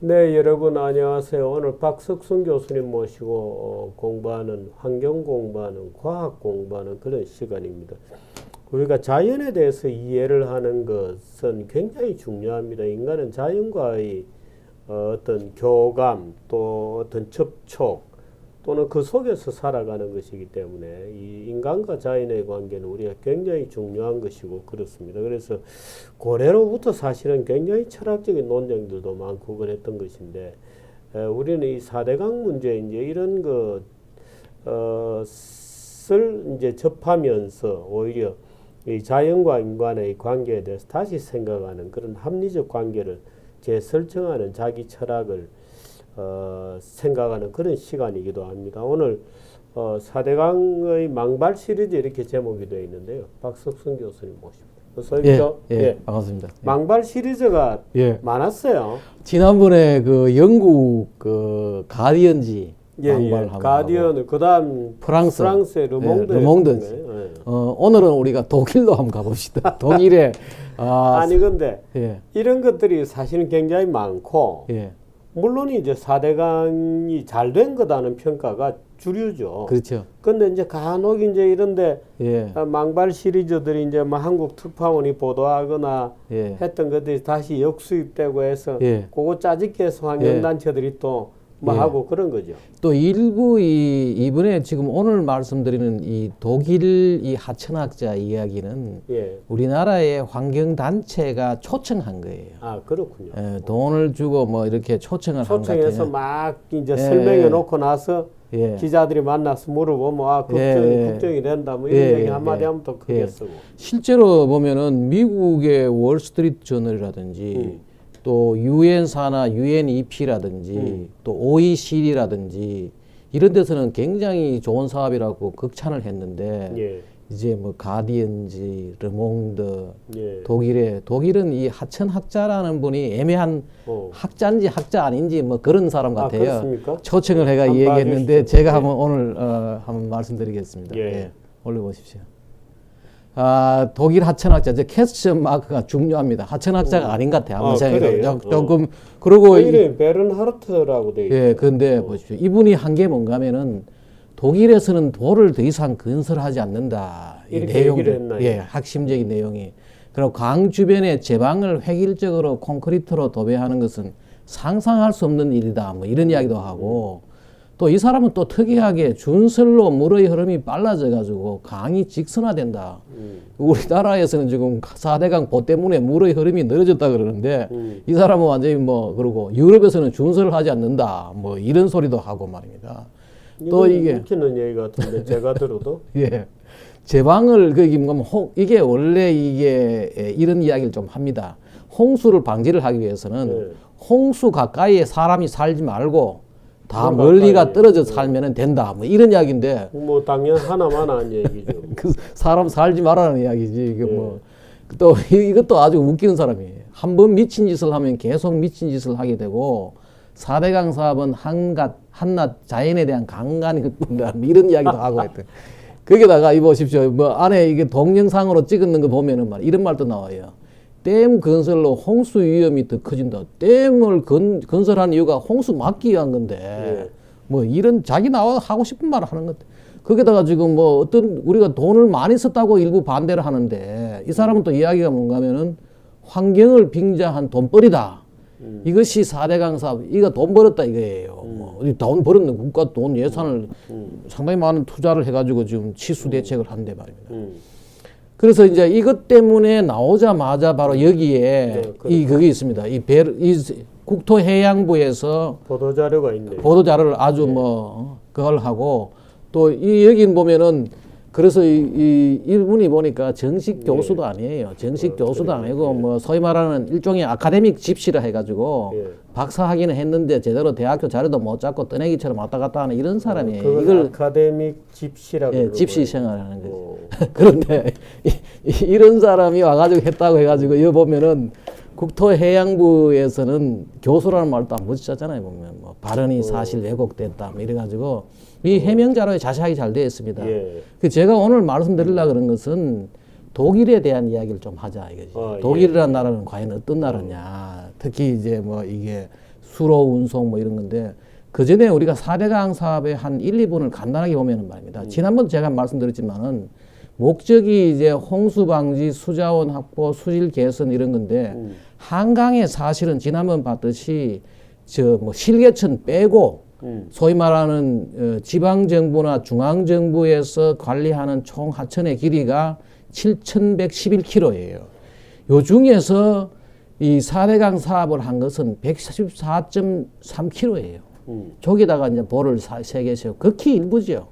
네, 여러분 안녕하세요. 오늘 박석순 교수님 모시고 공부하는 환경 공부하는 과학 공부하는 그런 시간입니다. 우리가 자연에 대해서 이해를 하는 것은 굉장히 중요합니다. 인간은 자연과의 어떤 교감 또 어떤 접촉 또는 그 속에서 살아가는 것이기 때문에 이 인간과 자연의 관계는 우리가 굉장히 중요한 것이고 그렇습니다. 그래서 고래로부터 사실은 굉장히 철학적인 논쟁들도 많고 그랬던 것인데 우리는 이 4대강 문제 이제 이런 것을 이제 접하면서 오히려 이 자연과 인간의 관계에 대해서 다시 생각하는 그런 합리적 관계를 재설정하는 자기 철학을 생각하는 그런 시간이기도 합니다. 오늘 4대강의 망발 시리즈 이렇게 제목이 되어 있는데요. 박석순 교수님 모십니다. 어서 오십시오. 반갑습니다. 망발 시리즈가 많았어요. 지난번에 그 영국 그 가디언지 망발하고 가디언 그다음 프랑스의 르몽드. 오늘은 우리가 독일로 한번 가봅시다. 독일에 아니 근데 이런 것들이 사실은 굉장히 많고 물론 이제 4대강이 잘 된 거다는 평가가 주류죠. 그렇죠. 근데 이제 간혹 이제 이런데 망발 시리즈들이 이제 뭐 한국 특파원이 보도하거나 했던 것들이 다시 역수입되고 해서 그거 짜집기 해서 환경단체들이 또 뭐 하고 그런 거죠. 또 일부 이번에 지금 오늘 말씀드리는 이 독일 이 하천학자 이야기는 우리나라의 환경단체가 초청한 거예요. 아, 그렇군요. 돈을 주고 뭐 이렇게 초청을 한 것 같아요. 초청해서 막 이제 설명해 놓고 나서 기자들이 만나서 물어보면 걱정이 된다 뭐 이런 얘기 한마디 하면 또 크게 쓰고. 실제로 보면은 미국의 월스트리트 저널이라든지 또 유엔사나 UNEP라든지 또 OECD라든지 이런 데서는 굉장히 좋은 사업이라고 극찬을 했는데 이제 뭐 가디언지, 르몽드, 독일은 이 하천학자라는 분이 애매한 학자인지 학자 아닌지 뭐 그런 사람 같아요. 그렇습니까? 초청을 해가 얘기했는데 제가 한번 오늘 한번 말씀드리겠습니다. 올려보십시오. 독일 하천학자, 퀘스천 마크가 중요합니다. 하천학자가 아닌 것 같아요. 아무 생각해도 조금 그리고 이름이 베른하르트라고 돼 있어요. 근데 보십시오. 이분이 한 게 뭔가면은 독일에서는 돌을 더 이상 건설하지 않는다. 이 내용도 핵심적인 내용이. 그리고 강 주변에 제방을 획일적으로 콘크리트로 도배하는 것은 상상할 수 없는 일이다. 뭐 이런 이야기도 하고. 또 이 사람은 또 특이하게 준설로 물의 흐름이 빨라져 가지고 강이 직선화된다. 우리나라에서는 지금 4대강 보 때문에 물의 흐름이 느려졌다 그러는데 이 사람은 완전히 뭐 그러고 유럽에서는 준설을 하지 않는다. 뭐 이런 소리도 하고 말입니다. 또 이게 웃기는 얘기 같은데 제가 들어도 제방을 이게 원래 이게 이런 이야기를 좀 합니다. 홍수를 방지를 하기 위해서는 홍수 가까이에 사람이 살지 말고 다 멀리가 떨어져 살면 된다. 뭐 이런 이야기인데. 뭐 당연 하나만 한 얘기죠. 그 사람 살지 말라는 이야기지. 이게 뭐 또 이것도 아주 웃기는 사람이에요. 한 번 미친 짓을 하면 계속 미친 짓을 하게 되고 4대강 사업은 한낱 자연에 대한 강간이 뿐이다. 이런 이야기도 하고 했대. 거기다가 이 보십시오. 뭐 안에 이게 동영상으로 찍는 거 보면은 이런 말도 나와요. 댐 건설로 홍수 위험이 더 커진다. 댐을 건설한 이유가 홍수 막기 위한 건데 뭐 이런 자기 나와 하고 싶은 말을 하는 것. 거기다가 지금 뭐 어떤 우리가 돈을 많이 썼다고 일부 반대를 하는데 이 사람은 또 이야기가 뭔가면은 환경을 빙자한 돈벌이다. 이것이 4대강 사업. 이거 돈 벌었다 이거예요. 뭐 돈 벌었는 국가 돈 예산을 상당히 많은 투자를 해가지고 지금 치수 대책을 한대 말입니다. 그래서 이제 이것 때문에 나오자마자 바로 여기에 그게 있습니다. 이 국토해양부에서 보도자료가 있네요. 보도자료를 아주 그걸 하고 또 여긴 보면은 그래서 이분이 보니까 정식 교수도 아니에요. 정식 교수도 아니고 뭐 소위 말하는 일종의 아카데믹 집시라 해가지고 박사 학위는 했는데 제대로 대학교 자료도 못 잡고 떠내기처럼 왔다 갔다 하는 이런 사람이에요. 이걸 아카데믹 집시라고 집시 생활하는 거죠. 그런데 이런 사람이 와가지고 했다고 해가지고 여기 보면은 국토해양부에서는 교수라는 말도 안 붙였잖아요. 보면 뭐 발언이 사실 왜곡됐다 뭐 이래가지고 이 해명 자료에 자세하게 잘 되어 있습니다. 제가 오늘 말씀드리려고 그런 것은 독일에 대한 이야기를 좀 하자 이거지. 독일이라는 나라는 과연 어떤 나라냐. 특히 이제 뭐 이게 수로 운송 뭐 이런 건데 그 전에 우리가 4대강 사업의 한 1, 2분을 간단하게 보면은 말입니다. 지난번 제가 말씀드렸지만은 목적이 이제 홍수 방지, 수자원 확보, 수질 개선 이런 건데 한강에 사실은 지난번 봤듯이 저 뭐 실개천 빼고 소위 말하는 지방 정부나 중앙 정부에서 관리하는 총 하천의 길이가 7,111km예요. 요 중에서 이 4대강 사업을 한 것은 144.3km예요. 저기다가 이제 볼을 3개 세우고 극히 일부죠.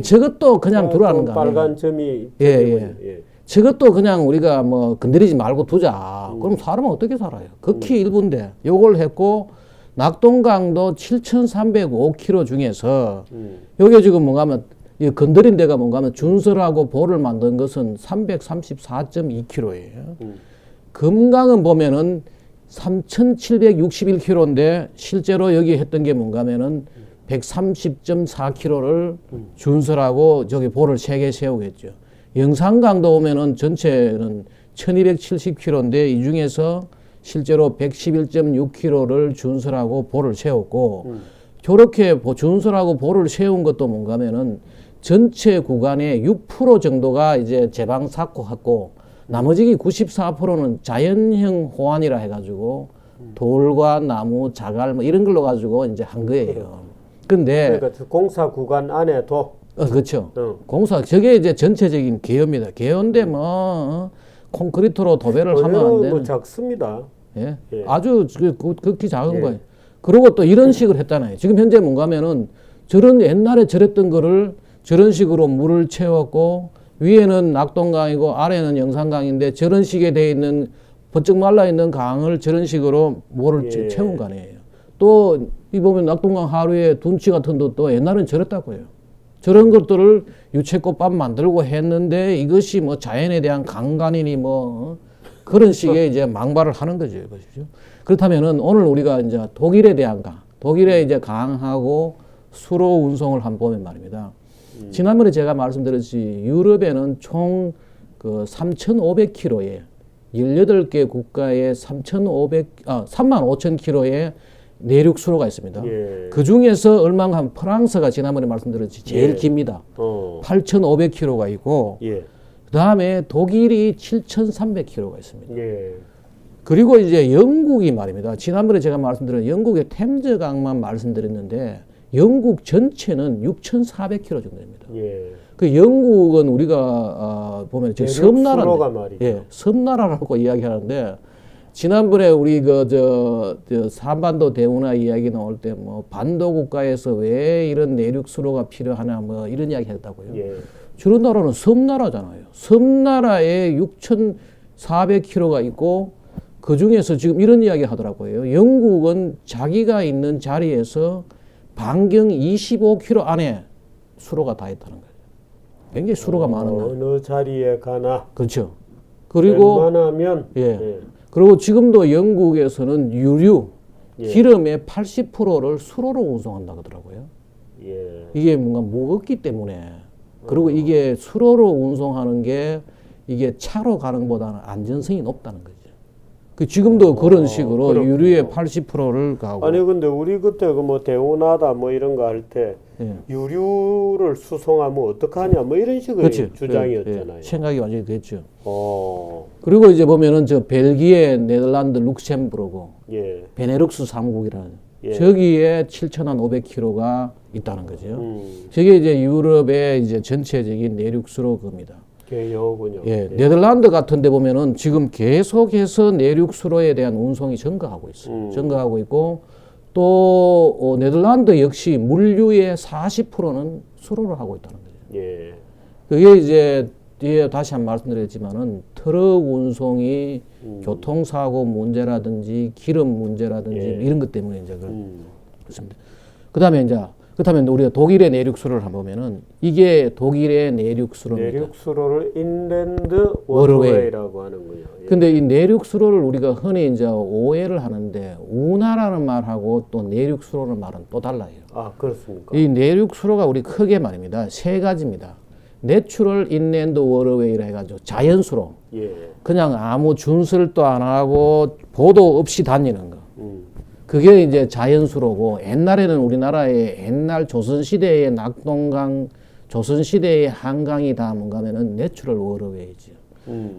저것도 그냥 들어가는 거 아니에요? 빨간 점이 예. 저것도 그냥 우리가 뭐 건드리지 말고 두자. 그럼 사람은 어떻게 살아요? 극히 일부인데 요걸 했고 낙동강도 7,305km 중에서 여기 지금 뭔가 하면 이 건드린 데가 뭔가 하면 준설하고 볼을 만든 것은 334.2km예요. 금강은 보면은 3,761km인데 실제로 여기 했던 게 뭔가 하면은 130.4km를 준설하고 저기 볼을 3개 세우겠죠. 영산강도 오면은 전체는 1,270km인데 이 중에서 실제로 111.6km를 준설하고 볼을 세웠고 저렇게 준설하고 볼을 세운 것도 뭔가 하면은 전체 구간의 6% 정도가 이제 제방 삭고했고 나머지 94%는 자연형 호환이라 해가지고 돌과 나무, 자갈 뭐 이런 걸로 가지고 이제 한 거예요. 근데 그러니까 공사 구간 안에도 그렇죠. 공사 저게 이제 전체적인 개요입니다. 개요인데 뭐 콘크리트로 도배를 하면 안 되는. 뭐 작습니다. 예. 아주 극히 작은 거예요. 그리고 또 이런 식으로 했잖아요. 지금 현재 뭔가 하면은 저런 옛날에 저랬던 거를 저런 식으로 물을 채웠고 위에는 낙동강이고 아래는 영산강인데 저런 식에 돼 있는 번쩍 말라 있는 강을 저런 식으로 물을 채운 거 아니에요. 또 이 보면 낙동강 하류에 둔치 같은 것도 옛날엔 저랬다고 해요. 저런 것들을 유채꽃밭 만들고 했는데 이것이 뭐 자연에 대한 강간이니 뭐 그런 식의 이제 망발을 하는 거죠. 보십시오. 그렇다면은 오늘 우리가 이제 독일에 대한 독일의 이제 강하고 수로 운송을 한번 보면 말입니다. 지난번에 제가 말씀드렸듯이 유럽에는 총 그 3,500km에 18개 국가에 35,000km의 내륙 수로가 있습니다. 그 중에서 얼마나 하면 프랑스가 지난번에 말씀드렸듯이 제일 깁니다. 8,500km가 있고 그 다음에 독일이 7,300km가 있습니다. 그리고 이제 영국이 말입니다. 지난번에 제가 말씀드린 영국의 템즈강만 말씀드렸는데 영국 전체는 6,400km 정도 됩니다. 그 영국은 우리가 보면 지금 섬나라인데, 섬나라라고 이야기하는데 지난번에 우리 저 한반도 대운하 이야기 나올 때 뭐 반도 국가에서 왜 이런 내륙 수로가 필요하냐 뭐 이런 이야기 했다고요. 저런 나라는 섬나라잖아요. 섬나라에 6,400km가 있고 그 중에서 지금 이런 이야기 하더라고요. 영국은 자기가 있는 자리에서 반경 25km 안에 수로가 다 있다는 거예요. 굉장히 수로가 많은 나라. 어느 자리에 가나. 그렇죠. 그리고 웬만하면 그리고 지금도 영국에서는 유류 기름의 80%를 수로로 운송한다 그러더라고요. 이게 뭔가 무겁기 때문에 그리고 이게 수로로 운송하는 게 이게 차로 가는 것보다는 안전성이 높다는 거죠. 그 지금도 그런 식으로 그렇군요. 유류의 80%를 가고. 아니 근데 우리 그때 그 뭐 대운하다 뭐 이런 거 할 때 유류를 수송하면 어떡하냐 뭐 이런 식의 그렇지. 주장이었잖아요. 생각이 완전히 됐죠. 그리고 이제 보면은 저 벨기에, 네덜란드, 룩셈부르크, 베네룩스 3국이라는 저기에 7,500km가 있다는 거죠. 저게 이제 유럽의 이제 전체적인 내륙수로 겁니다. 개요군요. 네덜란드 같은 데 보면은 지금 계속해서 내륙 수로에 대한 운송이 증가하고 있어요. 증가하고 있고 또 네덜란드 역시 물류의 40%는 수로를 하고 있다는 거죠. 그게 이제 뒤에 다시 한번 말씀드렸지만은 트럭 운송이 교통사고 문제라든지 기름 문제라든지 이런 것 때문에 이제 그렇습니다. 그렇다면 우리가 독일의 내륙수로를 한번 보면은 이게 독일의 내륙수로입니다. 내륙수로를 인랜드 워터웨이라고 하는군요. 근데 이 내륙수로를 우리가 흔히 이제 오해를 하는데 운하라는 말하고 또 내륙수로는 말은 또 달라요. 아, 그렇습니까? 이 내륙수로가 우리 크게 말입니다. 세 가지입니다. 내추럴 인랜드 워터웨이라 해가지고 자연수로. 그냥 아무 준설도 안 하고 보도 없이 다니는 거. 그게 이제 자연수로고 옛날에는 우리나라의 옛날 조선시대의 낙동강, 조선시대의 한강이 다 뭔가면은 내추럴 워터웨이죠.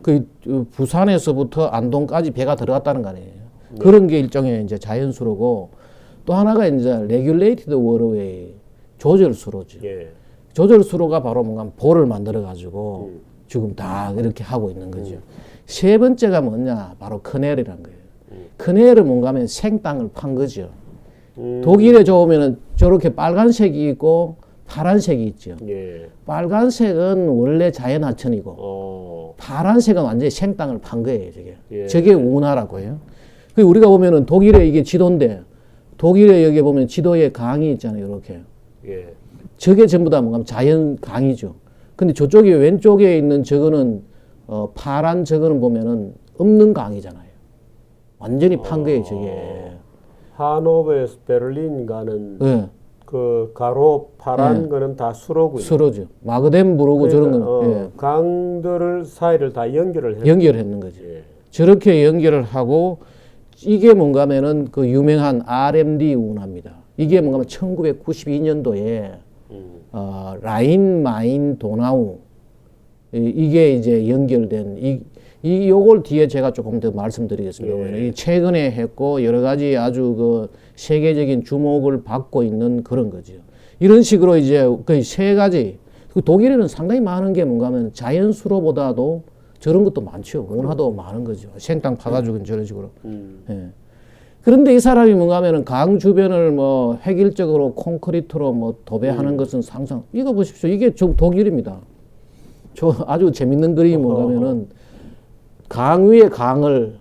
그 부산에서부터 안동까지 배가 들어갔다는 거 아니에요. 그런 게 일종의 이제 자연수로고 또 하나가 이제 레귤레이티드 워터웨이 조절수로죠. 예. 조절수로가 바로 뭔가 볼을 만들어 가지고 지금 다 이렇게 하고 있는 거죠. 세 번째가 뭐냐? 바로 커넬이란 거예요. 커넬은 뭔가 하면 생땅을 판 거죠. 독일에 좋으면은 저렇게 빨간색이 있고 파란색이 있죠. 예. 빨간색은 원래 자연하천이고 파란색은 완전히 생땅을 판 거예요. 저게. 예. 저게 운하라고 해요. 그 우리가 보면은 독일에 이게 지도인데 독일에 여기 보면 지도에 강이 있잖아요. 이렇게. 예. 저게 전부 다 뭔가 자연 강이죠. 근데 저쪽에 왼쪽에 있는 저거는 파란 저거는 보면은 없는 강이잖아요. 완전히 판 거예요, 저게. 하노버에서 베를린 가는 예. 그 가로 파란 거는 다 수로군요. 수로죠. 마그덴부르고 저런 건 예. 강들을 사이를 다 연결을 연결했는 거죠. 예. 저렇게 저렇게 연결을 하고 이게 뭔가 하면은 그 유명한 RMD 운하입니다. 이게 뭔가 하면 1992년도에 라인, 마인, 도나우 이게 이제 연결된 요걸 뒤에 제가 조금 더 말씀드리겠습니다. 예. 이 최근에 했고 여러 가지 아주 그 세계적인 주목을 받고 있는 그런 거죠. 이런 식으로 이제 거의 세 가지. 그 독일에는 상당히 많은 게 뭔가 하면 자연수로보다도 저런 것도 많죠. 운하도 많은 거죠. 생땅 파가지고 저런 식으로. 예. 그런데 이 사람이 뭔가 하면은 강 주변을 뭐 획일적으로 콘크리트로 뭐 도배하는 것은 상상. 이거 보십시오. 이게 저 독일입니다. 저 아주 재밌는 그림이 뭔가 하면은 강 위에 강을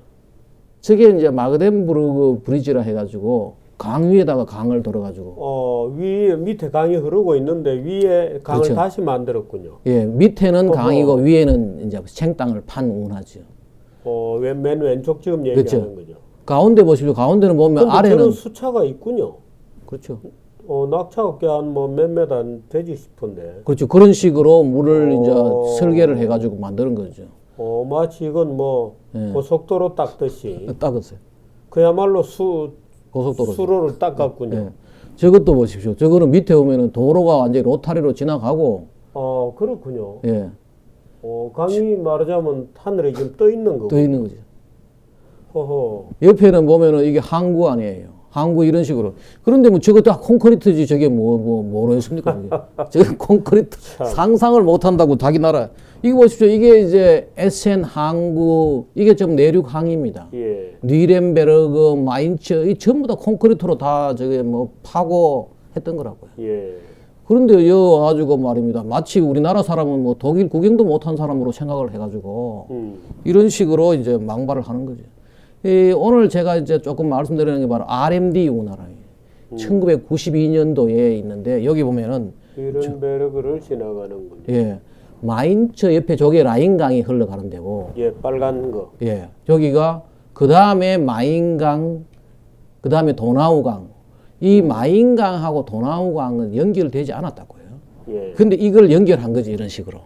저게 이제 마그덴부르그 브리지라 해가지고 강 위에다가 강을 돌아가지고 위에 밑에 강이 흐르고 있는데 위에 강을 그렇죠. 다시 만들었군요. 예 밑에는 강이고 위에는 이제 생땅을 판 운하죠. 맨 왼쪽 지금 얘기하는 그렇죠. 거죠. 가운데 보십시오. 가운데는 보면 근데 아래는 저런 수차가 있군요. 그렇죠. 낙차가 꽤한몇 메다 되지 싶은데. 그렇죠. 그런 식으로 물을 이제 설계를 해가지고 만드는 거죠. 마치 이건 뭐 고속도로 닦듯이 닦았어요. 그야말로 고속도로. 수로를 닦았군요. 예. 저것도 보십시오. 저거는 밑에 오면은 도로가 완전히 로타리로 지나가고. 그렇군요. 예. 강이 말하자면 하늘에 지금 떠 있는 거고. 떠 있는 거죠. 허허. 옆에는 보면은 이게 항구 아니에요. 항구 이런 식으로. 그런데 뭐 저거 다 콘크리트지 저게 뭐로 했습니까? 저게 콘크리트 상상을 못 한다고 자기 나라. 이거 보십시오. 이게 이제 에센 항구 이게 좀 내륙 항입니다. 예. 뉘렌베르그, 마인츠 이 전부 다 콘크리트로 다 저게 뭐 파고 했던 거라고요. 예. 그런데 여 가지고 말입니다. 마치 우리나라 사람은 뭐 독일 구경도 못한 사람으로 생각을 해가지고 이런 식으로 이제 망발을 하는 거죠. 오늘 제가 이제 조금 말씀드리는 게 바로 RMD 운하라예요. 1992년도에 있는데 여기 보면은 뉘른베르크를 지나가는군요. 예 마인츠 옆에 저게 라인강이 흘러가는 데고 예, 빨간 거. 예 저기가 그 다음에 마인강 그 다음에 도나우강 이 마인강하고 도나우강은 연결되지 않았다고요. 예. 근데 이걸 연결한 거지 이런 식으로.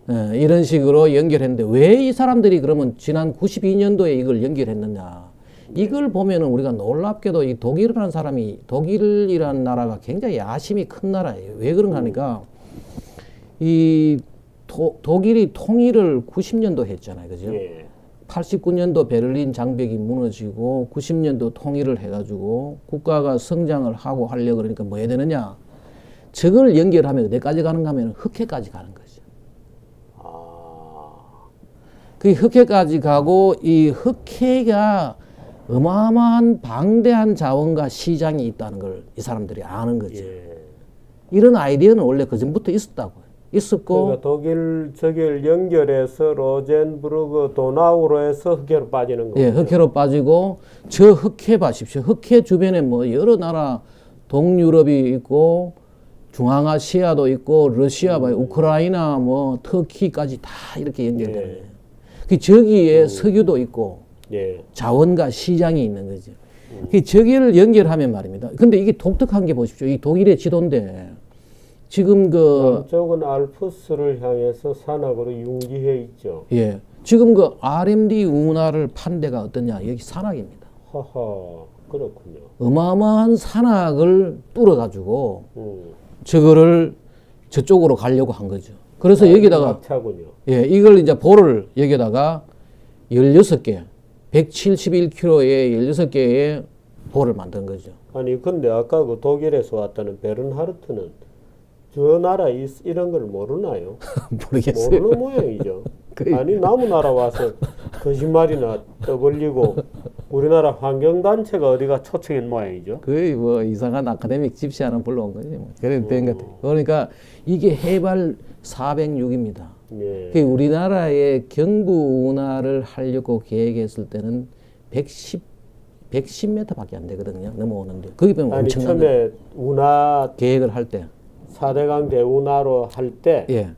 예, 이런 식으로 연결했는데 왜 이 사람들이 그러면 지난 92년도에 이걸 연결했느냐? 이걸 보면은 우리가 놀랍게도 이 독일이라는 나라가 굉장히 야심이 큰 나라예요. 왜 그런가 하니까 이 독일이 통일을 90년도 했잖아요. 그죠? 예. 89년도 베를린 장벽이 무너지고 90년도 통일을 해가지고 국가가 성장을 하고 하려고 그러니까 뭐 해야 되느냐? 저걸 연결하면 어디까지 가는가 하면 흑해까지 가는 거죠. 그 흑해까지 가고 이 흑해가 어마어마한 방대한 자원과 시장이 있다는 걸 이 사람들이 아는 거죠. 예. 이런 아이디어는 원래 그전부터 있었다고요. 있었고 그러니까 독일 저길 연결해서 로젠부르크 도나우로 해서 흑해로 빠지는 거예요. 예, 흑해로 빠지고 저 흑해 봐십시오. 흑해 주변에 뭐 여러 나라 동유럽이 있고 중앙아시아도 있고 러시아 봐요. 우크라이나 뭐 터키까지 다 이렇게 연결되는 거예요. 그 저기에 석유도 있고 예. 자원과 시장이 있는 거죠. 그 저기를 연결하면 말입니다. 근데 이게 독특한 게 보십시오. 이 독일의 지도인데 지금 남쪽은 알프스를 향해서 산악으로 융기해 있죠. 예. 지금 그 RMD 운하를 판 데가 어떠냐? 여기 산악입니다. 하하, 그렇군요. 어마어마한 산악을 뚫어가지고 음. 저거를 저쪽으로 가려고 한 거죠. 그래서 여기다가 낙차군요. 예, 이걸 이제 볼을 여기다가 16개, 171km의 16개의 볼을 만든 거죠. 아니 근데 아까 그 독일에서 왔다는 베른하르트는 저 나라 이런 걸 모르나요? 모르겠어요. 모르는 모양이죠. 거의- 아니 남의 나라 와서 거짓말이나 떠벌리고 우리나라 환경단체가 어디가 초청인 모양이죠. 거의 뭐 이상한 아카데믹 집시 하나 불러온 거지. 뭐. 그래도 된 것 같아요. 그러니까 이게 해발 406입니다. 예. 그 우리나라의 경부 운하를 하려고 계획했을 때는 110m밖에 안 되거든요. 넘어오는데. 거기 보면 아니 엄청난 거예요. 처음에 운하 계획을 할 때. 4대강 대운하로 할 때 예.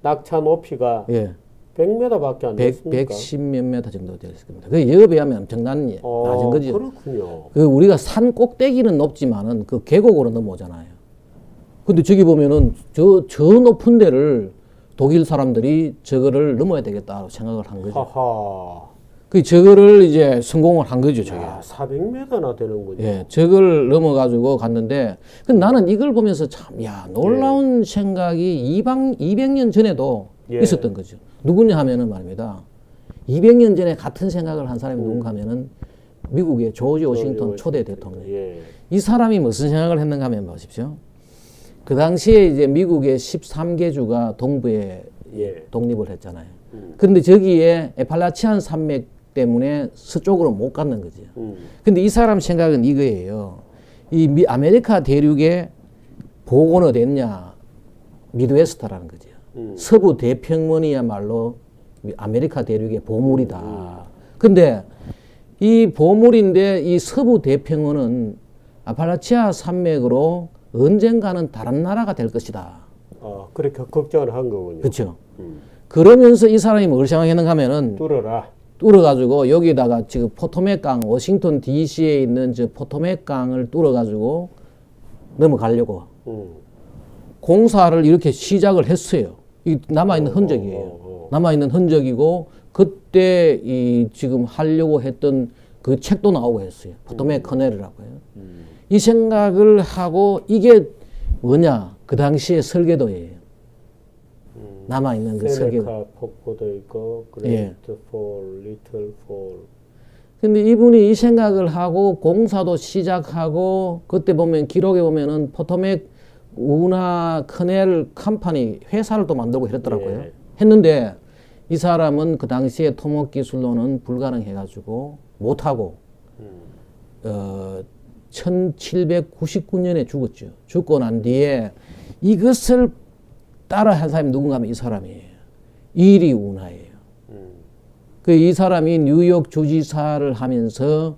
낙차 높이가 예. 100m밖에 안 됐습니까? 110몇 메터 정도 되었을 겁니다. 그 여에 비하면 엄청난 낮은 거죠. 그렇군요. 그 우리가 산 꼭대기는 높지만은 그 계곡으로 넘어오잖아요. 근데 저기 보면은 저 높은 데를 독일 사람들이 저거를 넘어야 되겠다 생각을 한 거죠. 하하. 그 저거를 이제 성공을 한 거죠, 저게. 야, 400m나 되는군요. 예, 저걸 넘어가지고 갔는데, 근데 나는 이걸 보면서 참, 야, 놀라운 생각이 200년 전에도 예. 있었던 거죠. 누구냐 하면은 말입니다. 200년 전에 같은 생각을 한 사람이 누군가 하면은 미국의 조지 워싱턴 초대 대통령. 예. 이 사람이 무슨 생각을 했는가 하면 보십시오. 그 당시에 이제 미국의 13개 주가 동부에 예. 독립을 했잖아요. 그런데 저기에 에팔라치안 산맥 때문에 서쪽으로 못 갔는 거죠. 근데 이 사람 생각은 이거예요. 이 아메리카 대륙에 보고는 어딨냐? 미드웨스트라는 거죠. 서부 대평원이야말로 아메리카 대륙의 보물이다. 근데 이 보물인데 이 서부 대평원은 아팔라치아 산맥으로 언젠가는 다른 나라가 될 것이다. 그렇게 걱정을 한 거군요. 그렇죠. 그러면서 이 사람이 뭘 생각했는가 하면은 뚫어라. 뚫어가지고 여기다가 지금 포토맥 강, 워싱턴 DC에 있는 저 포토맥 강을 뚫어가지고 넘어가려고 공사를 이렇게 시작을 했어요. 이 남아있는 흔적이에요. 남아있는 흔적이고 그때 이 지금 하려고 했던 그 책도 나오고 했어요. 포토맥 커넬이라고 해요. 이 생각을 하고 이게 뭐냐? 그 당시의 설계도예요. 남아있는 그 설계도. 세네카 폭포도 있고 그레이트 폴, 리틀 폴. 근데 이분이 이 생각을 하고 공사도 시작하고 그때 보면 기록에 보면은 포토맥 운하 커넬 컴퍼니 회사를 또 만들고 이랬더라고요. 예. 했는데 이 사람은 그 당시에 토목 기술로는 불가능해가지고 못하고 1799년에 죽었죠. 죽고 난 뒤에 이것을 따라 한 사람이 누군가 하면 이 사람이에요. 이리 운하예요. 그 이 사람이 뉴욕 주지사를 하면서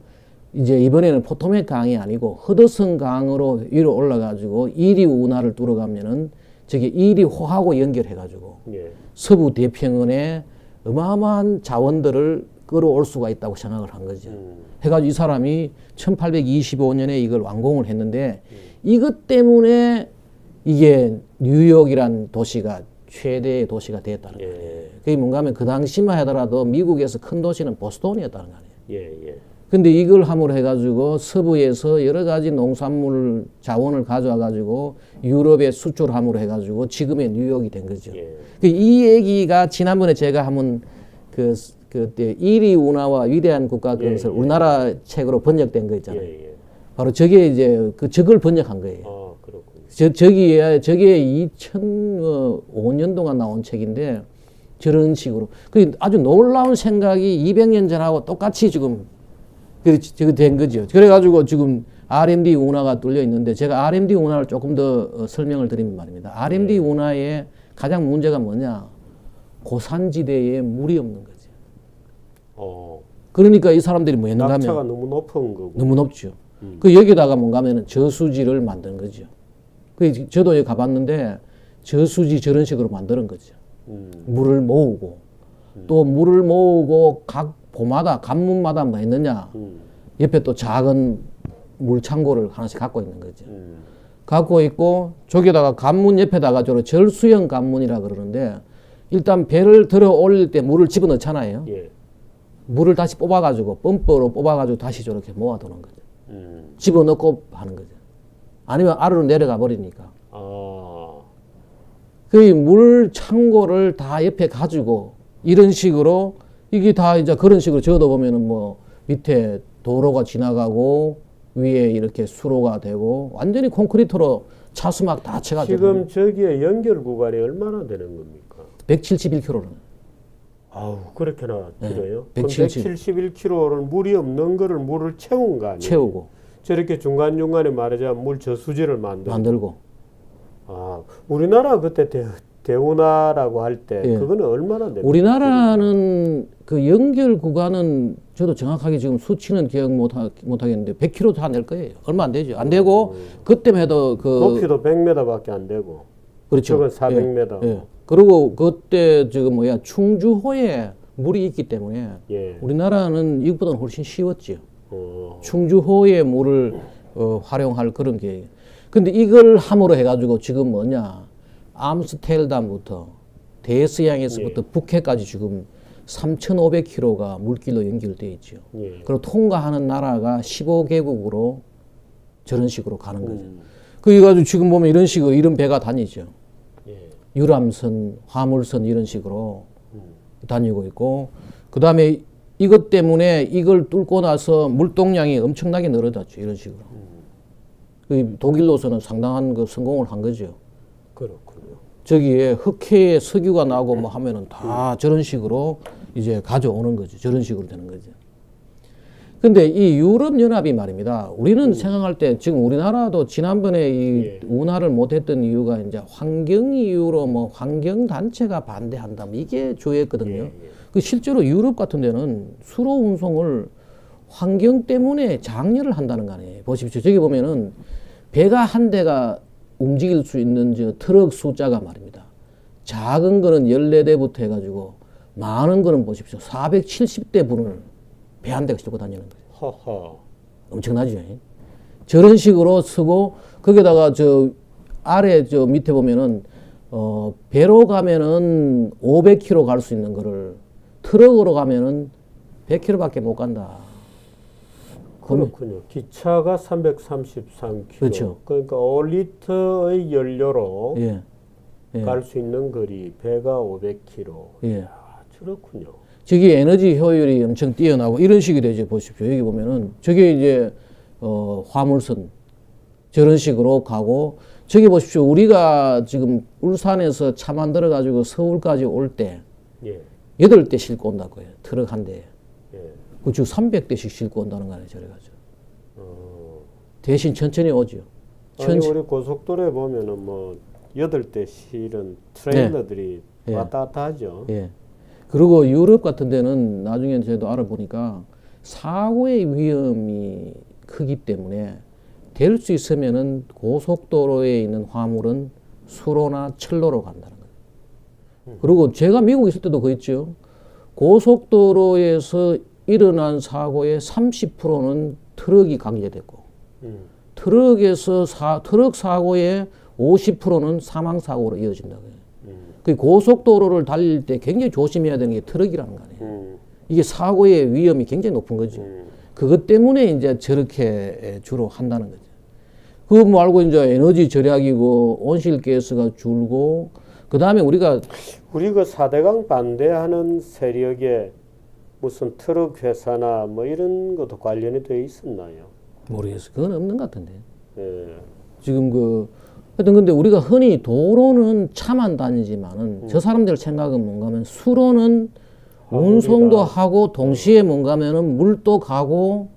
이제 이번에는 포토맥 강이 아니고 허드슨 강으로 위로 올라가지고 이리 운하를 뚫어가면은 저게 이리 호하고 연결해가지고 예. 서부 대평원에 어마어마한 자원들을 끌어올 수가 있다고 생각을 한 거죠. 해가지고 이 사람이 1825년에 이걸 완공을 했는데 이것 때문에 이게 뉴욕이란 도시가 최대의 도시가 됐다는 거예요. 그게 뭔가 하면 그 당시만 하더라도 미국에서 큰 도시는 보스턴이었다는 거 아니에요. 예. 근데 이걸 함으로 해가지고 서부에서 여러 가지 농산물 자원을 가져와 가지고 유럽에 수출함으로 해가지고 지금의 뉴욕이 된 거죠. 예. 이 얘기가 지난번에 제가 한번 그때 이리 운하와 위대한 국가 건설 우리나라 책으로 번역된 거 있잖아요. 바로 저게 이제 저걸 번역한 거예요. 그렇군요. 저게 2005년 동안 나온 책인데 저런 식으로 그 아주 놀라운 생각이 200년 전하고 똑같이 지금 저게 된 거죠. 그래가지고 지금 RMD 운하가 뚫려 있는데 제가 RMD 운하를 조금 더 설명을 드리면 말입니다. RMD 운하의 가장 문제가 뭐냐? 고산지대에 물이 없는 거죠. 그러니까 이 사람들이 뭐 했는가 하면 낙차가 너무 높은 거고. 너무 높죠. 그 여기다가 뭔가 하면은 저수지를 만드는 거죠. 그 저도 여기 가봤는데 저수지 저런 식으로 만드는 거죠. 물을 모으고 또 물을 모으고 각 보마다 관문마다 뭐 했느냐 옆에 또 작은 물창고를 하나씩 갖고 있는 거죠. 갖고 있고 저기다가 관문 옆에다가 절수형 관문이라 그러는데 일단 배를 들어 올릴 때 물을 집어넣잖아요. 예. 물을 다시 뽑아가지고 펌프로 뽑아가지고 다시 저렇게 모아두는 거죠. 집어넣고 하는 거죠. 아니면 아래로 내려가 버리니까. 그 물 창고를 다 옆에 가지고 이런 식으로 이게 다 이제 그런 식으로 저어다 보면은 뭐 밑에 도로가 지나가고 위에 이렇게 수로가 되고 완전히 콘크리트로 차수막 다 쳐가지고 지금 저기에 연결 구간이 얼마나 되는 겁니까? 171km는. 아우 그렇게나 길어요? 네, 그럼 171. 171km는 물이 없는 거를 물을 채운 거 아니에요? 채우고 저렇게 중간중간에 말하자면 물 저수지를 만들고. 아, 우리나라 그때 대운하라고 할 때 예. 그거는 얼마나 됩니까? 우리나라는 그 연결 구간은 저도 정확하게 지금 수치는 기억 못 하겠는데 100km 다 낼 거예요. 얼마 안 되죠. 안 되고 그때만 해도 그 높이도 100m밖에 안 되고 그렇죠. 저건 400m. 예. 그리고 그때 지금 뭐야 충주호에 물이 있기 때문에 예. 우리나라는 이것보다는 훨씬 쉬웠죠. 어. 충주호의 물을 활용할 그런 게. 근데 이걸 함으로 해가지고 지금 뭐냐 암스테르담부터 대서양에서부터 북해까지 지금 3,500km가 물길로 연결되어 있죠. 예. 그리고 통과하는 나라가 15개국으로 저런 식으로 가는 거죠. 그래가지고 지금 보면 이런 식으로 이런 배가 다니죠. 예. 유람선, 화물선 이런 식으로 다니고 있고, 그 다음에 이것 때문에 이걸 뚫고 나서 물동량이 엄청나게 늘어났죠. 이런 식으로. 그 독일로서는 상당한 그 성공을 한 거죠. 그렇군요. 저기에 흑해에 석유가 나고 뭐 하면은 다 저런 식으로 이제 가져오는 거죠. 저런 식으로 되는 거죠. 근데 이 유럽연합이 말입니다. 우리는 생각할 때 지금 우리나라도 지난번에 이 운하를 못했던 이유가 이제 환경 이유로 뭐 환경단체가 반대한다. 뭐 이게 주였거든요. 그 실제로 유럽 같은 데는 수로 운송을 환경 때문에 장려를 한다는 거 아니에요. 보십시오. 저기 보면은 배가 한 대가 움직일 수 있는 저 트럭 숫자가 말입니다. 작은 거는 14대부터 해가지고 많은 거는 보십시오. 470대 분을 배 한 대가 싣고 다니는 거예요. 허허. 엄청나죠. 저런 식으로 쓰고 거기다가 저 아래 저 밑에 보면은 배로 가면은 500km 갈 수 있는 거를 트럭으로 가면은 100km밖에 못 간다. 그렇군요. 기차가 333km. 그렇죠. 그러니까 5리터의 연료로 예. 예. 갈 수 있는 거리 배가 500km. 예. 아, 그렇군요. 저기 에너지 효율이 엄청 뛰어나고 이런 식이 되죠. 보십시오. 여기 보면은 저게 이제 화물선 저런 식으로 가고 저기 보십시오. 우리가 지금 울산에서 차 만들어 가지고 서울까지 올 때 예. 8대 싣고 온다고 해요. 트럭 한 대에. 예. 그 지금 300대씩 싣고 온다는 거 아니에요. 저래 가지고. 대신 천천히 오죠. 아니 우리 고속도로에 보면은 뭐 8대 실은 트레일러들이 예. 왔다 갔다 하죠. 예. 그리고 유럽 같은 데는 나중에 저도 알아보니까 사고의 위험이 크기 때문에 될 수 있으면은 고속도로에 있는 화물은 수로나 철로로 간다는 거예요. 그리고 제가 미국에 있을 때도 그랬죠. 고속도로에서 일어난 사고의 30%는 트럭이 관계됐고, 트럭에서 트럭 사고의 50%는 사망 사고로 이어진다고요. 그 고속도로를 달릴 때 굉장히 조심해야 되는 게 트럭이라는 거 아니에요. 이게 사고의 위험이 굉장히 높은 거죠. 그것 때문에 이제 저렇게 주로 한다는 거죠. 그거 말고 이제 에너지 절약이고 온실가스가 줄고, 그 다음에 우리가 우리 그 4대강 반대하는 세력에 무슨 트럭 회사나 뭐 이런 것도 관련이 되어 있었나요? 모르겠어요. 그건 없는 것 같은데. 예. 지금 하여튼 근데 우리가 흔히 도로는 차만 다니지만은 저 사람들 생각은 뭔가 하면 수로는 운송도 하고 동시에 뭔가 하면은 물도 가고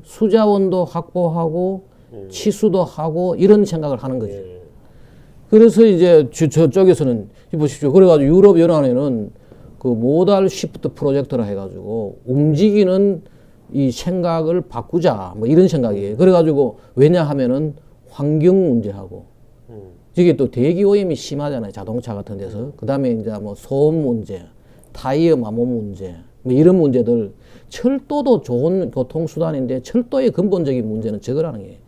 수자원도 확보하고 치수도 하고 이런 생각을 하는 거죠. 예. 그래서 이제 저쪽에서는 보십시오. 그래가지고 유럽 연합에는 그 모달 시프트 프로젝트라 해가지고 움직이는 이 생각을 바꾸자 뭐 이런 생각이에요. 그래가지고 왜냐하면은 환경 문제하고 저게 또 대기 오염이 심하잖아요. 자동차 같은 데서. 그 다음에 이제 뭐 소음 문제, 타이어 마모 문제, 뭐 이런 문제들. 철도도 좋은 교통수단인데 철도의 근본적인 문제는 저거라는 게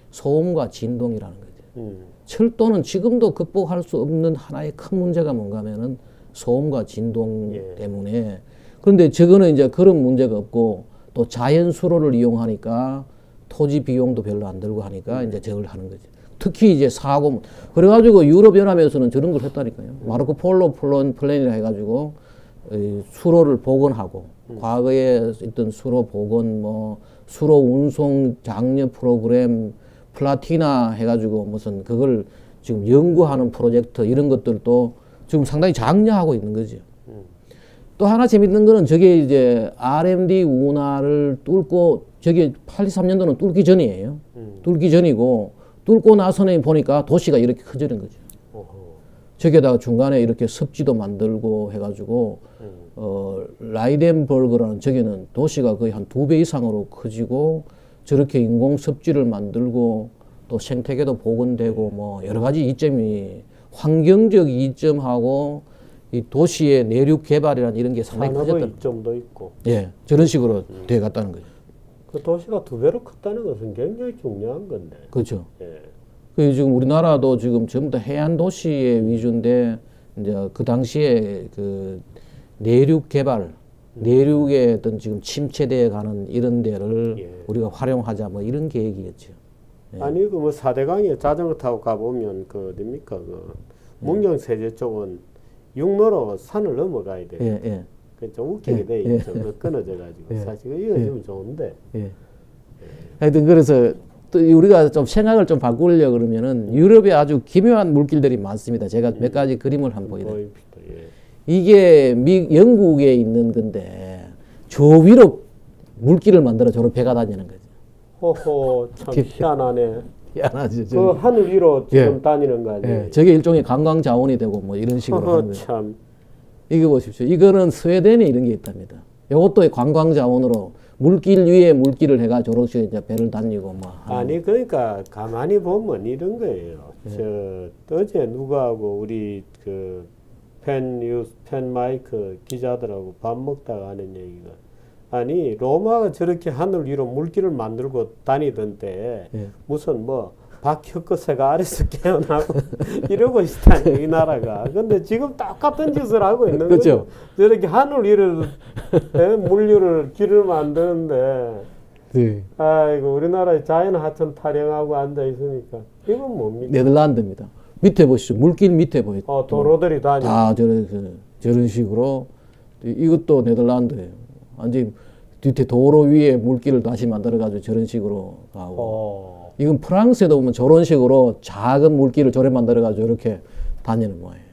소음과 진동이라는 거죠. 철도는 지금도 극복할 수 없는 하나의 큰 문제가 뭔가 하면은 소음과 진동 때문에 그런데 저거는 이제 그런 문제가 없고 또 자연 수로를 이용하니까 토지 비용도 별로 안 들고 하니까 이제 저걸 하는 거지. 특히 이제 사고 그래가지고 유럽 연합에서는 저런 걸 했다니까요. 마르코 폴로 플랜이라 해가지고 수로를 복원하고 과거에 있던 수로 복원 뭐 수로 운송 장려 프로그램 플라티나 해가지고 무슨 그걸 지금 연구하는 프로젝트 이런 것들도 지금 상당히 장려하고 있는 거죠. 또 하나 재밌는 거는 저게 이제 RMD 운하를 뚫고 저게 83년도는 뚫기 전이에요. 뚫기 전이고 뚫고 나서는 보니까 도시가 이렇게 커지는 거죠. 저기에다가 중간에 이렇게 습지도 만들고 해가지고 라이덴버그라는 저기는 도시가 거의 한 2배 이상으로 커지고 저렇게 인공 습지를 만들고 또 생태계도 복원되고 뭐 여러 가지 이점이 환경적 이점하고 이 도시의 내륙 개발이라는 이런 게 상당히 산업의 커졌다. 이점도 있고. 예, 저런 식으로 돼 갔다는 거죠. 그 도시가 2배로 컸다는 것은 굉장히 중요한 건데. 그렇죠. 예. 그 지금 우리나라도 지금 전부 다 해안 도시의 위주인데 이제 그 당시에 그 내륙 개발, 내륙의 어떤 지금 침체되어 가는 이런 데를 예. 우리가 활용하자 뭐 이런 계획이겠죠. 아니 그 뭐 사대강에 자전거 타고 가보면 그 어딥니까 그 문경 세제 쪽은 육로로 산을 넘어가야 돼. 예, 예, 그 좀 웃기게 예, 돼 예. 있죠. 그 끊어져 가지고 예. 사실 그 이어지면 좋은데. 예. 하여튼 그래서 또 우리가 좀 생각을 좀 바꾸려 그러면은 유럽에 아주 기묘한 물길들이 많습니다. 제가 몇 가지 그림을 한번 보여드릴게요. 예. 이게 영국에 있는 건데 저 위로 물길을 만들어 저로 배가 다니는 거죠. 호호 참 희한하네. 희한하죠. 그 하늘 위로 지금 예. 다니는 거 아니에요? 예, 저게 일종의 관광 자원이 되고 뭐 이런 식으로 하는 허허 거예요. 참. 이거 보십시오. 이거는 스웨덴에 이런 게 있답니다. 이것도 관광 자원으로 물길 위에 물길을 해가 저렇게 이제 배를 다니고 뭐. 아니 그러니까 가만히 보면 이런 거예요. 저 어제 누구하고 우리 그 펜 마이크 기자들하고 밥 먹다가 하는 얘기가 아니 로마가 저렇게 하늘 위로 물길을 만들고 다니던데 예. 무슨 뭐 박혁거새가 아래서 깨어나고 이러고 있다니 이 나라가. 근데 지금 똑같은 짓을 하고 있는 그렇죠. 거죠. 저렇게 하늘 위를 물류를 길을 만드는데 네. 아이고 우리나라에 자연 하천 타령하고 앉아 있으니까 이건 뭡니까? 네덜란드입니다. 밑에 보시죠. 물길 밑에 보이죠. 도로들이 다니고. 다 저런 식으로 이것도 네덜란드예요. 완전히 뒤에 도로 위에 물길을 다시 만들어가지고 저런 식으로 가고. 이건 프랑스에도 보면 저런 식으로 작은 물길을 저래 만들어가지고 이렇게 다니는 거예요.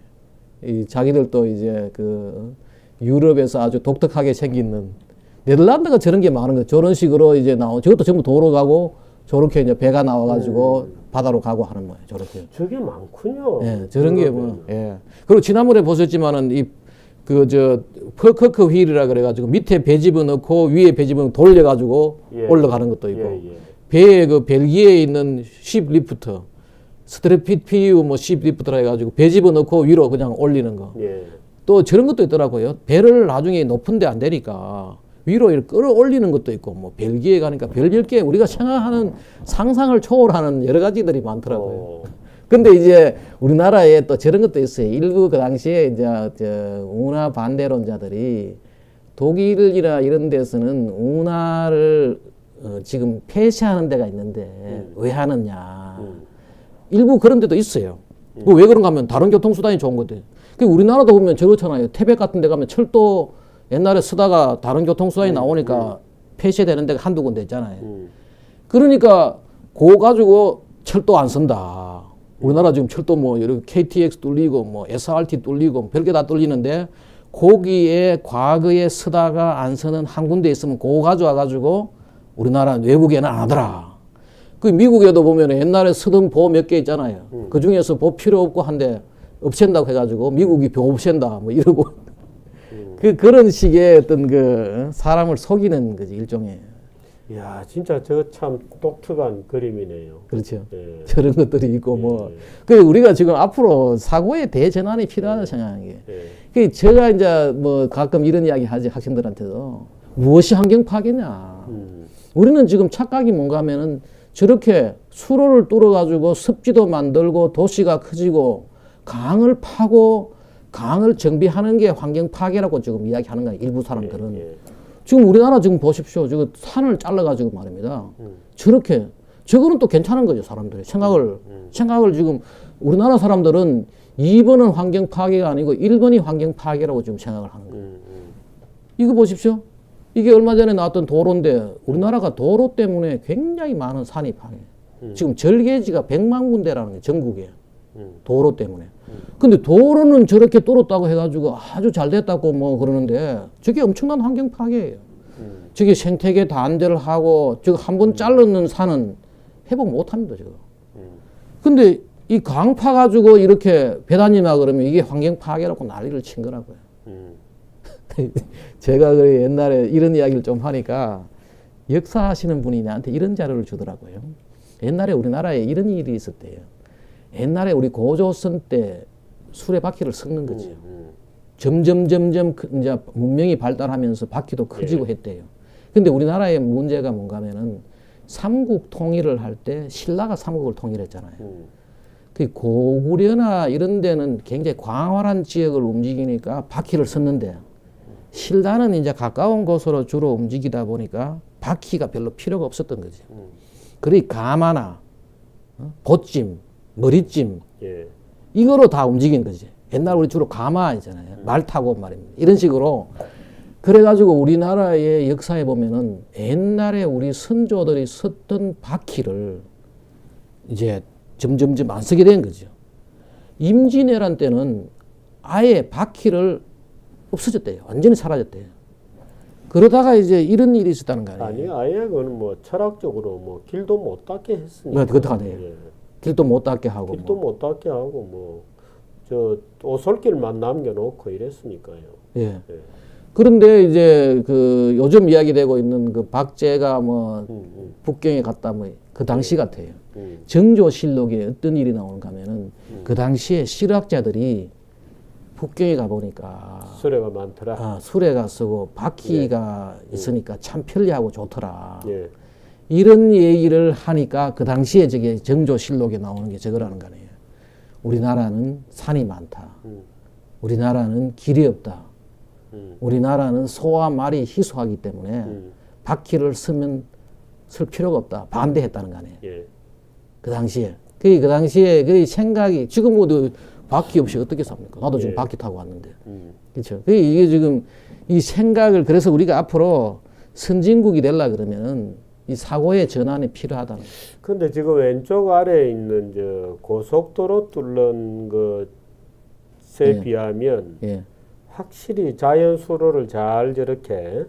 이 자기들도 이제 그 유럽에서 아주 독특하게 생기는 네덜란드가 저런 게 많은 거예요. 저런 식으로 이제 저것도 전부 도로 가고 저렇게 이제 배가 나와가지고 바다로 가고 하는 거예요. 저렇게. 저게 많군요. 예, 저런 게 뭐, 예. 그리고 지난번에 보셨지만은 퍼커크 휠이라 그래가지고 밑에 배 집어넣고 위에 배 집어넣고 돌려가지고 예. 올라가는 것도 있고. 예. 배에 그 벨기에에 있는 십 리프트, 스트레피피우 뭐 십 리프트라 해가지고 배 집어넣고 위로 그냥 올리는 거. 예. 또 저런 것도 있더라고요. 배를 나중에 높은데 안 되니까 위로 이렇게 끌어올리는 것도 있고, 뭐 벨기에 가니까 별별 게 우리가 생각하는 상상을 초월하는 여러 가지들이 많더라고요. 근데 이제 우리나라에 또 저런 것도 있어요. 일부 그 당시에 이제 운하 반대론자들이 독일이나 이런 데서는 운하를 지금 폐쇄하는 데가 있는데 왜 하느냐. 일부 그런 데도 있어요. 왜 그런가 하면 다른 교통수단이 좋은 거대. 우리나라도 보면 저렇잖아요. 태백 같은 데 가면 철도 옛날에 쓰다가 다른 교통수단이 나오니까 폐쇄되는 데가 한두 군데 있잖아요. 그러니까 그거 가지고 철도 안 쓴다. 우리나라 지금 철도 뭐 이렇게 KTX 뚫리고 뭐 SRT 뚫리고 별게 다 뚫리는데 거기에 과거에 쓰다가 안 쓰는 한 군데 있으면 그거 가져와 가지고 우리나라 외국에는 안 하더라. 그 미국에도 보면 옛날에 쓰던 보 몇 개 있잖아요. 그 중에서 보 필요 없고 한데 없앤다고 해가지고 미국이 보 없앤다 뭐 이러고 그런 식의 어떤 그 사람을 속이는 거지 일종의. 야 진짜 저 참 독특한 그림이네요. 그렇죠. 예. 저런 것들이 있고 뭐. 그 우리가 지금 앞으로 사고의 대전환이 필요하다 생각하는 게. 그 제가 이제 뭐 가끔 이런 이야기 하지 학생들한테도 무엇이 환경 파괴냐. 우리는 지금 착각이 뭔가 하면은 저렇게 수로를 뚫어가지고 습지도 만들고 도시가 커지고 강을 파고 강을 정비하는 게 환경 파괴라고 지금 이야기하는 거예요. 일부 사람들은. 예. 지금 우리나라 지금 보십시오. 저거 산을 잘라가지고 말입니다. 저렇게 저거는 또 괜찮은 거죠. 사람들이 생각을 지금 우리나라 사람들은 2번은 환경 파괴가 아니고 1번이 환경 파괴라고 지금 생각을 하는 거예요. 이거 보십시오. 이게 얼마 전에 나왔던 도로인데 우리나라가 도로 때문에 굉장히 많은 산이 파괴. 지금 절개지가 100만 군데라는 거예요. 전국에. 도로 때문에. 근데 도로는 저렇게 뚫었다고 해가지고 아주 잘 됐다고 뭐 그러는데 저게 엄청난 환경 파괴예요. 저게 생태계 단절을 하고 저거 한 번 자르는 산은 회복 못 합니다. 저거. 근데 이 강 파가지고 이렇게 배단이나 그러면 이게 환경 파괴라고 난리를 친 거라고요. 제가 그 옛날에 이런 이야기를 좀 하니까 역사하시는 분이 나한테 이런 자료를 주더라고요. 옛날에 우리나라에 이런 일이 있었대요. 옛날에 우리 고조선 때 수레바퀴를 섞는 거죠. 점점 이제 문명이 발달하면서 바퀴도 커지고 했대요. 근데 우리나라의 문제가 뭔가 하면은 삼국 통일을 할 때 신라가 삼국을 통일했잖아요. 그 고구려나 이런 데는 굉장히 광활한 지역을 움직이니까 바퀴를 섰는데 신라는 이제 가까운 곳으로 주로 움직이다 보니까 바퀴가 별로 필요가 없었던 거죠. 그러니 가마나 보찜, 머리찜 이거로 다 움직인 거지. 옛날 우리 주로 가마 있잖아요. 말 타고 말입니다. 이런 식으로 그래가지고 우리나라의 역사에 보면은 옛날에 우리 선조들이 썼던 바퀴를 이제 점점 안 쓰게 된 거죠. 임진왜란 때는 아예 바퀴를 없어졌대요. 완전히 사라졌대요. 그러다가 이제 이런 일이 있었다는 거 아니에요? 아니, 아예 그건 뭐 철학적으로 뭐 길도 못 닦게 했으니까. 그것도 안 해요. 길도 못 닦게 하고. 길도 못 닦게 하고 뭐 저 오솔길만 남겨놓고 이랬으니까요. 예. 그런데 이제 그 요즘 이야기되고 있는 그 박제가 뭐 북경에 갔다 뭐 그 당시 같아요. 정조실록에 어떤 일이 나오는가 하면은 그 당시에 실학자들이 북경에 가보니까 수레가 많더라. 수레가 쓰고 바퀴가 있으니까 참 편리하고 좋더라. 예. 이런 얘기를 하니까 그 당시에 저게 정조실록에 나오는 게 저거라는 거 아니에요. 우리나라는 산이 많다. 우리나라는 길이 없다. 우리나라는 소와 말이 희소하기 때문에 바퀴를 쓸 필요가 없다. 반대했다는 거 아니에요. 예. 그 당시에. 그 당시에 그 생각이 지금 모두 바퀴 없이 어떻게 삽니까? 나도 지금 바퀴 타고 왔는데. 그렇죠. 이게 지금 이 생각을 그래서 우리가 앞으로 선진국이 되려 그러면은 이 사고의 전환이 필요하다는 거예요. 근데 지금 왼쪽 아래에 있는 저 고속도로 뚫는 것에 비하면 확실히 자연 수로를 잘 저렇게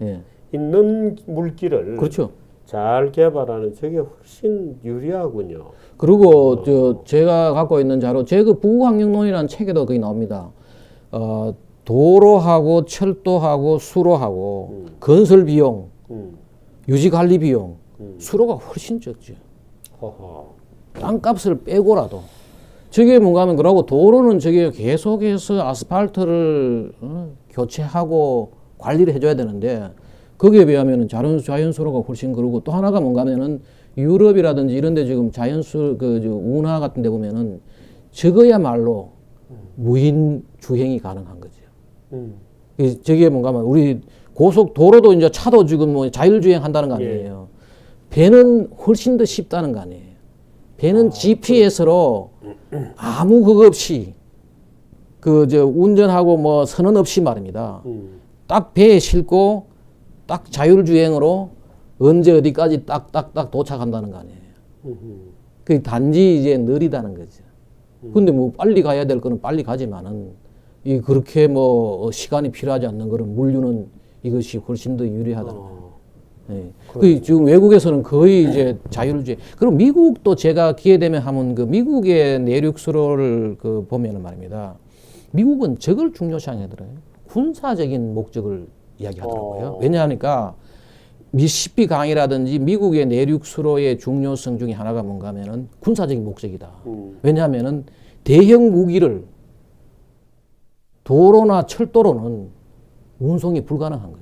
있는 물길을 그렇죠. 잘 개발하는 저게 훨씬 유리하군요. 그리고 제가 갖고 있는 자료, 제 그 부국환경론이라는 책에도 거기 나옵니다. 도로하고 철도하고 수로하고 건설 비용, 유지 관리 비용, 수로가 훨씬 적죠. 땅값을 빼고라도. 저게 뭔가 하면 그러고 도로는 저게 계속해서 아스팔트를 교체하고 관리를 해줘야 되는데 거기에 비하면은 자연수로가 훨씬 그러고 또 하나가 뭔가 하면은 유럽이라든지 이런 데 지금 운하 같은 데 보면은 저거야말로 무인 주행이 가능한 거죠. 저게 뭔가 하면 우리 고속도로도 이제 차도 지금 뭐 자율주행 한다는 거 아니에요. 배는 훨씬 더 쉽다는 거 아니에요. 배는 GPS로 아무 그거 없이 운전하고 뭐 선언 없이 말입니다. 딱 배에 싣고 딱 자율주행으로 언제 어디까지 딱딱딱 도착한다는 거 아니에요. 그 단지 이제 느리다는 거죠. 근데 뭐 빨리 가야 될 거는 빨리 가지만은 그렇게 뭐 시간이 필요하지 않는 거는 물류는 이것이 훨씬 더 유리하다는 거예요. 지금 외국에서는 거의 이제 자율주행. 그리고 미국도 제가 기회 되면 하면 그 미국의 내륙수로를 보면은 말입니다. 미국은 저걸 중요시하더라고요. 군사적인 목적을 이야기하더라고요. 왜냐하니까 미시시피 강이라든지 미국의 내륙수로의 중요성 중에 하나가 뭔가 하면은 군사적인 목적이다. 왜냐하면은 대형 무기를 도로나 철도로는 운송이 불가능한 거죠.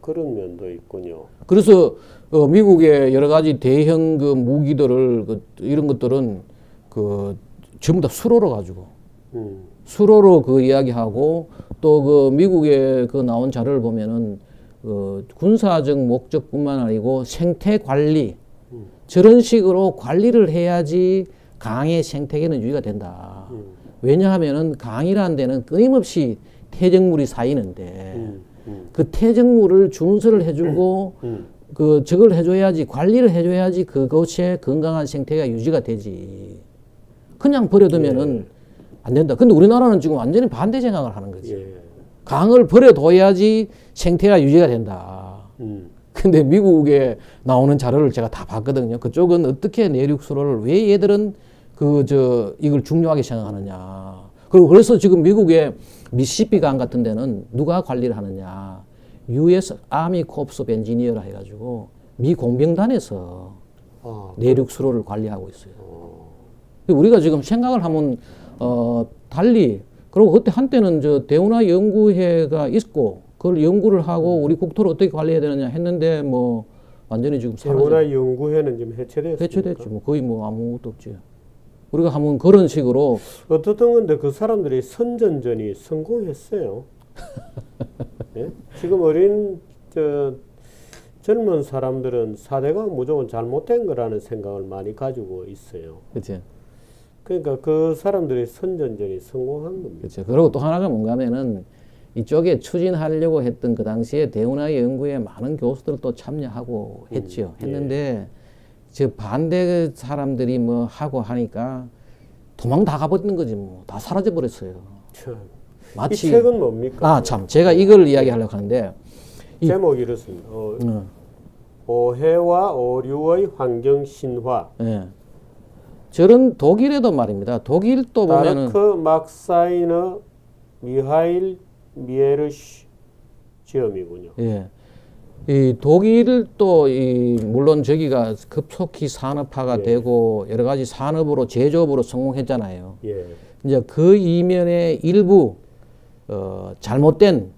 그런 면도 있군요. 그래서 미국의 여러 가지 대형 무기들을 이런 것들은 전부 다 수로로 가지고 수로로 그 이야기하고 또 그 미국의 그 나온 자료를 보면은 군사적 목적뿐만 아니고 생태 관리 저런 식으로 관리를 해야지 강의 생태계는 유지가 된다. 왜냐하면은 강이라는 데는 끊임없이 퇴적물이 쌓이는데 그 퇴적물을 준수를 해주고 그 저걸 해줘야지 관리를 해줘야지 그것의 건강한 생태가 유지가 되지. 그냥 버려두면은 안 된다. 근데 우리나라는 지금 완전히 반대 생각을 하는 거지. 예. 강을 버려둬야지 생태가 유지가 된다. 근데 미국에 나오는 자료를 제가 다 봤거든요. 그쪽은 어떻게 내륙 수로를 왜 얘들은 이걸 중요하게 생각하느냐. 그리고 그래서 지금 미국의 미시시피 강 같은 데는 누가 관리를 하느냐. US Army Corps of Engineer라 해가지고 미 공병단에서 내륙 수로를 관리하고 있어요. 우리가 지금 생각을 하면 달리 그리고 그때 한때는 저 대운하 연구회가 있고 그걸 연구를 하고 우리 국토를 어떻게 관리해야 되느냐 했는데 뭐 완전히 지금 대운하 연구회는 지금 해체됐습니까? 해체됐죠. 뭐 거의 뭐 아무것도 없지. 우리가 한번 그런 식으로 어떻든 근데 그 사람들이 선전전이 성공했어요. 예? 지금 어린 젊은 사람들은 4대강 무조건 잘못된 거라는 생각을 많이 가지고 있어요. 그렇지. 그러니까 그 사람들이 선전전이 성공한 겁니다. 그렇죠. 그리고 또 하나가 뭔가 하면은 이쪽에 추진하려고 했던 그 당시에 대운하 연구에 많은 교수들 또 참여하고 했지요. 했는데 저 반대 사람들이 뭐 하고 하니까 도망 다 가버리는 거지 뭐. 다 사라져 버렸어요. 이 책은 뭡니까? 아, 참. 제가 이걸 이야기하려고 하는데 제목이 이렇습니다. 오해와 오류의 환경 신화. 예. 저런 독일에도 말입니다. 독일 또 보면은 다르크 막사이너 미하일 미에르시엄이군요. 예. 이 독일 또 물론 저기가 급속히 산업화가 되고 여러 가지 산업으로 제조업으로 성공했잖아요. 예. 이제 그 이면에 일부 잘못된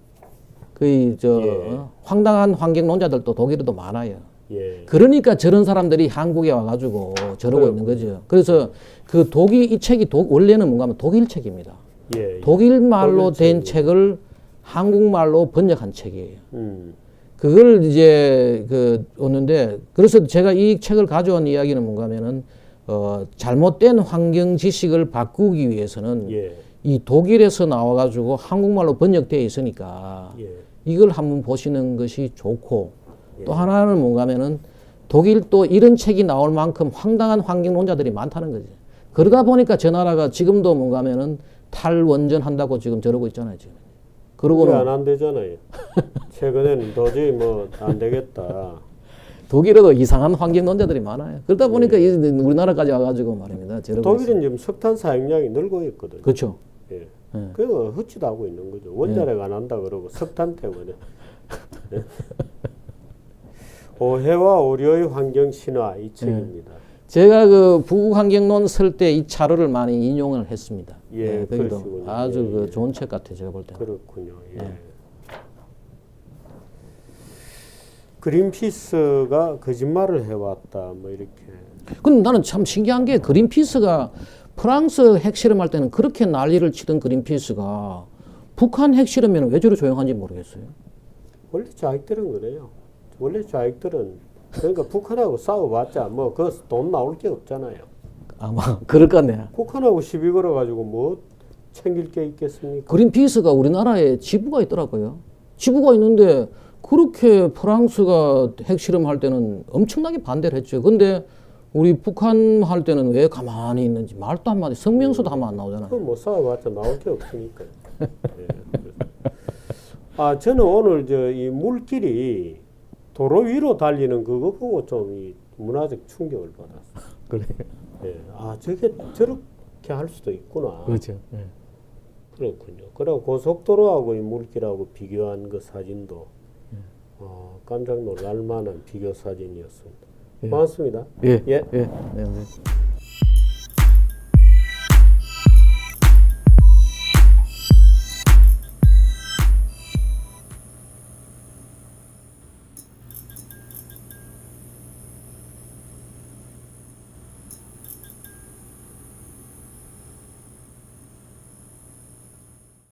황당한 환경론자들도 독일에도 많아요. 예. 그러니까 저런 사람들이 한국에 와가지고 저러고 있는 거죠. 그래서 그 이 책이 원래는 뭔가 하면 독일 책입니다. 예. 독일 말로 된 책을 한국말로 번역한 책이에요. 그걸 이제 오는데 그래서 제가 이 책을 가져온 이야기는 뭔가 하면은 잘못된 환경 지식을 바꾸기 위해서는 이 독일에서 나와가지고 한국말로 번역되어 있으니까 이걸 한번 보시는 것이 좋고 또 하나는 뭔가 하면은 독일 또 이런 책이 나올 만큼 황당한 환경론자들이 많다는 거지. 그러다 보니까 저 나라가 지금도 뭔가 하면은 탈원전 한다고 지금 저러고 있잖아요, 지금. 그러고는 안 되잖아요. 최근에는 도저히 뭐 안 되겠다. 독일에도 이상한 환경론자들이 많아요. 그러다 보니까 우리나라까지 와가지고 말입니다. 독일은 지금 석탄 사용량이 늘고 있거든요. 그렇죠. 예. 그거 헛짓 하고 있는 거죠. 원자력 안 한다 그러고 석탄 때문에. 예. 오해와 오류의 환경 신화 이 책입니다. 제가 그 부국 환경론 쓸 때 이 자료를 많이 인용을 했습니다. 예, 그러시군요. 아주 좋은 책 같아요, 제가 볼 때는. 그렇군요. 예. 그린피스가 거짓말을 해왔다, 뭐 이렇게. 근데 나는 참 신기한 게 그린피스가 프랑스 핵실험할 때는 그렇게 난리를 치던 그린피스가 북한 핵실험에는 왜 저리 조용한지 모르겠어요. 원래 좌익들은 그래요. 원래 좌익들은 그러니까 북한하고 싸워봤자 뭐 그 돈 나올 게 없잖아요. 아마 그럴 것 같네요. 북한하고 시비 걸어가지고 뭐 챙길 게 있겠습니까? 그린피스가 우리나라에 지부가 있더라고요. 지부가 있는데 그렇게 프랑스가 핵실험할 때는 엄청나게 반대를 했죠. 근데 우리 북한 할 때는 왜 가만히 있는지 말도 한마디 성명서도 한번 안 나오잖아요. 그럼 뭐 싸워봤자 나올 게 없으니까. 예, 저는 오늘 이 물길이 도로 위로 달리는 그거 보고 좀 이 문화적 충격을 받았어요. 그래. 예. 저게 저렇게 할 수도 있구나. 그렇죠. 예. 그렇군요. 그리고 고속도로하고 이 물길하고 비교한 그 사진도 깜짝 놀랄 만한 비교 사진이었습니다. 고맙습니다. 예. 예. 예. 네, 네.